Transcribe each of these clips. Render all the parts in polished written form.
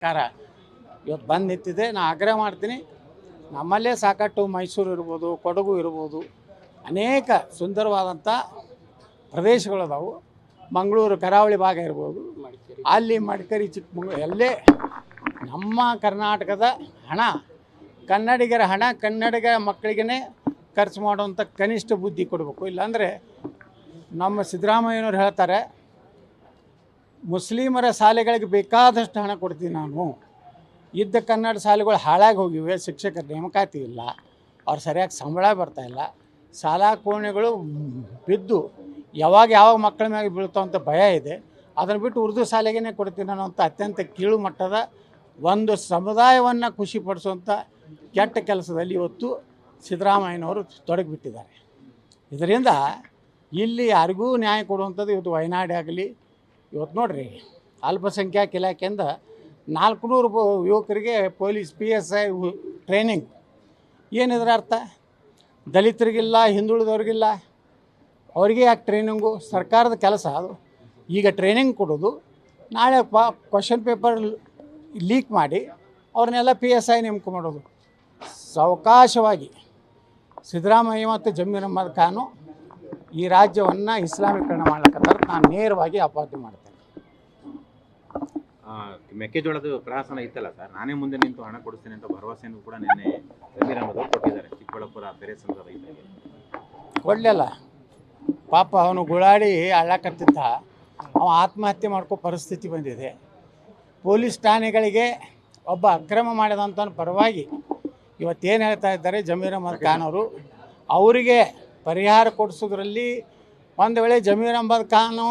ಸರ್ಕಾರ ಇವತ್ತು ಬಂದು ನಿಂತಿದೆ. ನಾನು ಆಗ್ರಹ ಮಾಡ್ತೀನಿ, ನಮ್ಮಲ್ಲೇ ಸಾಕಷ್ಟು ಮೈಸೂರು ಇರ್ಬೋದು, ಕೊಡಗು ಇರ್ಬೋದು, ಅನೇಕ ಸುಂದರವಾದಂಥ ಪ್ರದೇಶಗಳದಾವು. ಮಂಗಳೂರು ಕರಾವಳಿ ಭಾಗ ಇರ್ಬೋದು, ಅಲ್ಲಿ ಮಡಿಕೇರಿ, ಚಿಕ್ಕಮಗಳೂರು, ಎಲ್ಲೇ ನಮ್ಮ ಕರ್ನಾಟಕದ ಹಣ, ಕನ್ನಡಿಗರ ಹಣ ಕನ್ನಡಿಗ ಮಕ್ಕಳಿಗೇ ಖರ್ಚು ಮಾಡುವಂಥ ಕನಿಷ್ಠ ಬುದ್ಧಿ ಕೊಡಬೇಕು. ಇಲ್ಲಾಂದರೆ ನಮ್ಮ ಸಿದ್ದರಾಮಯ್ಯನವ್ರು ಹೇಳ್ತಾರೆ, ಮುಸ್ಲಿಮರ ಶಾಲೆಗಳಿಗೆ ಬೇಕಾದಷ್ಟು ಹಣ ಕೊಡ್ತೀನಿ ನಾನು, ಇದ್ದ ಕನ್ನಡ ಶಾಲೆಗಳು ಹಾಳಾಗಿ ಹೋಗಿವೆ, ಶಿಕ್ಷಕರ ನೇಮಕಾತಿ ಇಲ್ಲ, ಅವ್ರು ಸರಿಯಾಗಿ ಸಂಬಳ ಬರ್ತಾಯಿಲ್ಲ, ಶಾಲಾ ಕೋಣೆಗಳು ಬಿದ್ದು ಯಾವ ಮಕ್ಕಳ ಮ್ಯಾಗೆ ಬೀಳ್ತಾವಂಥ ಭಯ ಇದೆ. ಅದನ್ನು ಬಿಟ್ಟು ಉರ್ದು ಶಾಲೆಗೇ ಕೊಡ್ತೀನಿ ಅನ್ನೋಂಥ ಅತ್ಯಂತ ಕೀಳು ಮಟ್ಟದ ಒಂದು ಸಮುದಾಯವನ್ನು ಖುಷಿಪಡಿಸುವಂಥ ಕೆಟ್ಟ ಕೆಲಸದಲ್ಲಿ ಇವತ್ತು ಸಿದ್ದರಾಮಯ್ಯನವರು ತೊಡಗಿಬಿಟ್ಟಿದ್ದಾರೆ. ಇದರಿಂದ ಇಲ್ಲಿ ಯಾರಿಗೂ ನ್ಯಾಯ ಕೊಡುವಂಥದ್ದು ಇವತ್ತು ವಯನಾಡು ಆಗಲಿ, ಇವತ್ತು ನೋಡಿರಿ ಅಲ್ಪಸಂಖ್ಯಾತ ಇಲಾಖೆಯಿಂದ 400 ಯುವಕರಿಗೆ ಪೊಲೀಸ್ PSI ಟ್ರೈನಿಂಗ್. ಏನಿದ್ರ ಅರ್ಥ? ದಲಿತರಿಗಿಲ್ಲ, ಹಿಂದುಳಿದವ್ರಿಗಿಲ್ಲ, ಅವರಿಗೆ ಯಾಕೆ ಟ್ರೈನಿಂಗು? ಸರ್ಕಾರದ ಕೆಲಸ ಅದು. ಈಗ ಟ್ರೈನಿಂಗ್ ಕೊಡೋದು, ನಾಳೆ ಕ್ವಶನ್ ಪೇಪರ್ ಲೀಕ್ ಮಾಡಿ ಅವ್ರನ್ನೆಲ್ಲ PSI ನೇಮಕ ಮಾಡೋದು. ಸಾವಕಾಶವಾಗಿ ಸಿದ್ದರಾಮಯ್ಯ ಮತ್ತು ಜಮೀರ್ ಅಹ್ಮದ್ ಖಾನು ಈ ರಾಜ್ಯವನ್ನು ಇಸ್ಲಾಮೀಕರಣ ಮಾಡ್ಲಿಕ್ಕಂತಾರೆ. ನಾನು ನೇರವಾಗಿ ಅಪಾದನೆ ಮಾಡ್ತೇನೆ. ಮೆಕ್ಕೆಜೋಳದ ಪ್ರಹಸನ ಇತ್ತಲ್ಲ ಸರ್, ನಾನೇ ಮುಂದೆ ನಿಂತು ಹಣ ಕೊಡಿಸ್ತೇನೆ ಅಂತ ಭರವಸೆಯನ್ನು ಕೂಡ ನಿನ್ನೆ ಜಮೀರ್ ಅಹ್ಮದ್ ಅವರು ಕೊಟ್ಟಿದ್ದಾರೆ. ಚಿಕ್ಕಬಳ್ಳಾಪುರ ಬೇರೆ ಸಂಘದ ರೈತರಿಗೆ ಕೊಡಲಿಲ್ಲ. ಪಾಪ ಅವನು ಗುಳಾಡಿ ಅಳ್ಳಾಕತ್ತಿದ್ದ, ಅವ ಆತ್ಮಹತ್ಯೆ ಮಾಡ್ಕೋ ಪರಿಸ್ಥಿತಿ ಬಂದಿದೆ. ಪೊಲೀಸ್ ಠಾಣೆಗಳಿಗೆ ಒಬ್ಬ ಅಕ್ರಮ ಮಾಡಿದಂಥ ಪರವಾಗಿ ಇವತ್ತೇನು ಹೇಳ್ತಾ ಇದ್ದಾರೆ ಜಮೀರ್ ಅಹ್ಮದ್ ಖಾನ್ ಅವರು, ಅವರಿಗೆ ಪರಿಹಾರ ಕೊಡಿಸೋದ್ರಲ್ಲಿ ಒಂದು ವೇಳೆ ಜಮೀರ್ ಅಹ್ಮದ್ ಖಾನು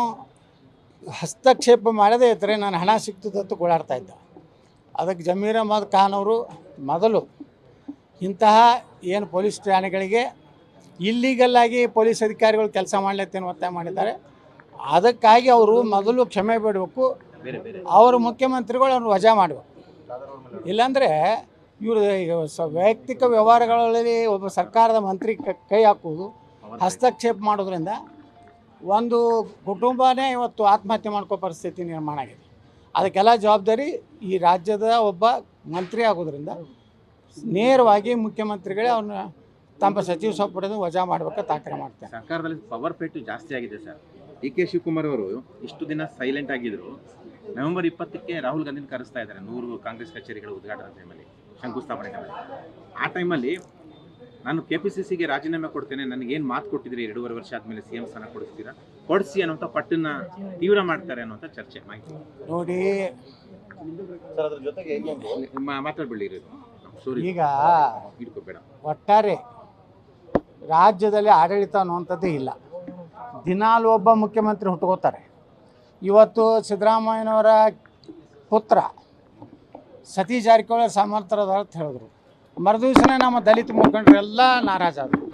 ಹಸ್ತಕ್ಷೇಪ ಮಾಡದೇ ಇದ್ದರೆ ನಾನು ಹಣ ಸಿಗ್ತದಂತ ಗೋಳಾಡ್ತಾ ಇದ್ದ. ಅದಕ್ಕೆ ಜಮೀರ್ ಅಹ್ಮದ್ ಖಾನ್ ಅವರು ಮೊದಲು ಇಂತಹ ಏನು ಪೊಲೀಸ್ ಠಾಣೆಗಳಿಗೆ ಇಲ್ಲೀಗಲ್ಲಾಗಿ ಪೊಲೀಸ್ ಅಧಿಕಾರಿಗಳು ಕೆಲಸ ಮಾಡಲತ್ತೇನು ಒತ್ತಾಯ ಮಾಡಿದ್ದಾರೆ. ಅದಕ್ಕಾಗಿ ಅವರು ಮೊದಲು ಕ್ಷಮೆ ಬಿಡಬೇಕು, ಅವರು ಮುಖ್ಯಮಂತ್ರಿಗಳು ಅವ್ರನ್ನ ವಜಾ ಮಾಡಬೇಕು. ಇಲ್ಲಾಂದರೆ ಇವರು ವೈಯಕ್ತಿಕ ವ್ಯವಹಾರಗಳಲ್ಲಿ ಒಬ್ಬ ಸರ್ಕಾರದ ಮಂತ್ರಿ ಕೈ ಹಾಕುವುದು, ಹಸ್ತಕ್ಷೇಪ ಮಾಡೋದ್ರಿಂದ ಒಂದು ಕುಟುಂಬನೇ ಇವತ್ತು ಆತ್ಮಹತ್ಯೆ ಮಾಡ್ಕೋ ಪರಿಸ್ಥಿತಿ ನಿರ್ಮಾಣ ಆಗಿದೆ. ಅದಕ್ಕೆಲ್ಲ ಜವಾಬ್ದಾರಿ ಈ ರಾಜ್ಯದ ಒಬ್ಬ ಮಂತ್ರಿ ಆಗೋದ್ರಿಂದ ನೇರವಾಗಿ ಮುಖ್ಯಮಂತ್ರಿಗಳೇ ಅವ್ರನ್ನ ತಮ್ಮ ಸಚಿವ ಸಂಪುಟದ ವಜಾ ಮಾಡಬೇಕಂತ ಆಗ್ರಹ ಮಾಡ್ತಾರೆ. ಸರ್ಕಾರದಲ್ಲಿ ಪವರ್ ಪೇಟು ಜಾಸ್ತಿ ಆಗಿದೆ ಸರ್. DK ಶಿವಕುಮಾರ್ ಅವರು ಇಷ್ಟು ದಿನ ಸೈಲೆಂಟ್ ಆಗಿದ್ರು. ನವೆಂಬರ್ 20ಕ್ಕೆ ರಾಹುಲ್ ಗಾಂಧಿನ ಕರೆಸ್ತಾ ಇದ್ದಾರೆ 100 ಕಾಂಗ್ರೆಸ್ ಕಚೇರಿಗಳ ಉದ್ಘಾಟನಾ ಟೈಮಲ್ಲಿ, ಶಂಕುಸ್ಥಾಪನೆ ಟೈಮಲ್ಲಿ. ಆ ಟೈಮಲ್ಲಿ ನಾನು KPCCಗೆ ರಾಜೀನಾಮೆ ಕೊಡ್ತೇನೆ, ನನಗೇನು ಮಾತು ಕೊಟ್ಟಿದ್ದೀರಿ 2.5 ವರ್ಷ ಆದಮೇಲೆ CM ಸ್ಥಾನ ಕೊಡಿಸ್ತೀರಾ, ಕೊಡಿಸಿ ಅನ್ನೋಂಥ ಪಟ್ಟನ್ನು ತೀವ್ರ ಮಾಡ್ತಾರೆ ಅನ್ನೋಂಥ ಚರ್ಚೆ ಮಾಹಿತಿ ನೋಡಿ. ಸರ್ ಅದ್ರ ಜೊತೆಗೆ ಮಾತಾಡ್ಬಿಡಿ, ಈಗ ಹಿಡ್ಕೋಬೇಡ. ಒಟ್ಟಾರೆ ರಾಜ್ಯದಲ್ಲಿ ಆಡಳಿತ ಅನ್ನುವಂಥದ್ದೇ ಇಲ್ಲ. ದಿನಾಲು ಒಬ್ಬ ಮುಖ್ಯಮಂತ್ರಿ ಹುಟ್ಕೋತಾರೆ. ಇವತ್ತು ಸಿದ್ದರಾಮಯ್ಯನವರ ಪುತ್ರ ಸತೀಶ್ ಜಾರಕಿಹೊಳಿ ಸಮರ್ಥರದ ಅಂತ ಹೇಳಿದ್ರು. ಮರುದಿವಸನೇ ನಮ್ಮ ದಲಿತ ಮುಖಂಡರೆಲ್ಲ ನಾರಾಜಾದರು.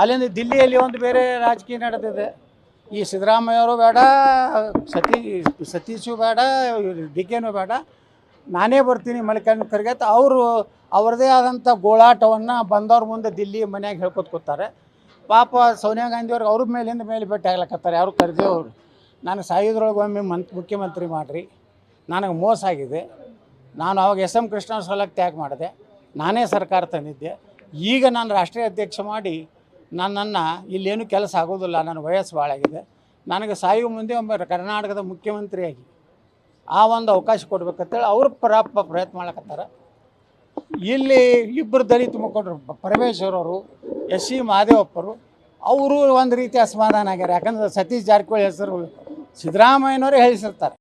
ಅಲ್ಲಿಂದ ದಿಲ್ಲಿಯಲ್ಲಿ ಒಂದು ಬೇರೆ ರಾಜಕೀಯ ನಡೆದಿದೆ. ಈ ಸಿದ್ದರಾಮಯ್ಯವರು ಬೇಡ, ಸತೀಶು ಬೇಡ, DKನೂ ಬೇಡ, ನಾನೇ ಬರ್ತೀನಿ ಮಲ್ಲಿಕಾರ್ಜುನ ಖರ್ಗೆ ಅಂತ ಅವರು ಅವ್ರದ್ದೇ ಆದಂಥ ಗೋಳಾಟವನ್ನು ಬಂದವ್ರ ಮುಂದೆ ದಿಲ್ಲಿ ಮನೆಯಾಗ ಹೇಳ್ಕೊತ್ಕೋತಾರೆ. ಪಾಪ ಸೋನಿಯಾ ಗಾಂಧಿಯವ್ರಿಗೆ ಅವ್ರ ಮೇಲಿಂದ ಮೇಲೆ ಭೇಟಿ ಆಗ್ಲಕತ್ತಾರೆ. ಯಾರು ಕರೆದೇವರು ನಾನು ಸಾಯೋದ್ರೊಳಗೆ ಒಮ್ಮೆ ಮುಖ್ಯಮಂತ್ರಿ ಮಾಡಿರಿ, ನನಗೆ ಮೋಸ ಆಗಿದೆ, ನಾನು ಅವಾಗ SM ಕೃಷ್ಣ ಸಲಕ್ಕೆ ತ್ಯಾಗ ಮಾಡಿದೆ, ನಾನೇ ಸರ್ಕಾರ ತಂದಿದ್ದೆ, ಈಗ ನಾನು ರಾಷ್ಟ್ರೀಯ ಅಧ್ಯಕ್ಷ ಮಾಡಿ ನನ್ನನ್ನು ಇಲ್ಲೇನು ಕೆಲಸ ಆಗೋದಿಲ್ಲ, ನನ್ನ ವಯಸ್ಸು ಭಾಳ ಆಗಿದೆ, ನನಗೆ ಸಾಯುವ ಮುಂದೆ ಒಬ್ಬ ಕರ್ನಾಟಕದ ಮುಖ್ಯಮಂತ್ರಿಯಾಗಿ ಆ ಒಂದು ಅವಕಾಶ ಕೊಡ್ಬೇಕಂತೇಳಿ ಅವ್ರು ಪ್ರಯತ್ನ ಮಾಡ್ಲಕತ್ತಾರೆ. ಇಲ್ಲಿ ಇಬ್ಬರು ದಲಿತ ಮುಖಂಡರು, ಪರಮೇಶ್ವರ್ ಅವರು, SC ಮಹದೇವಪ್ಪರು, ಅವರು ಒಂದು ರೀತಿ ಅಸಮಾಧಾನ ಆಗ್ಯಾರ. ಯಾಕಂದ್ರೆ ಸತೀಶ್ ಜಾರಕಿಹೊಳಿ ಹೆಸರು ಸಿದ್ದರಾಮಯ್ಯನವರೇ ಹೇಳಿಸಿರ್ತಾರೆ.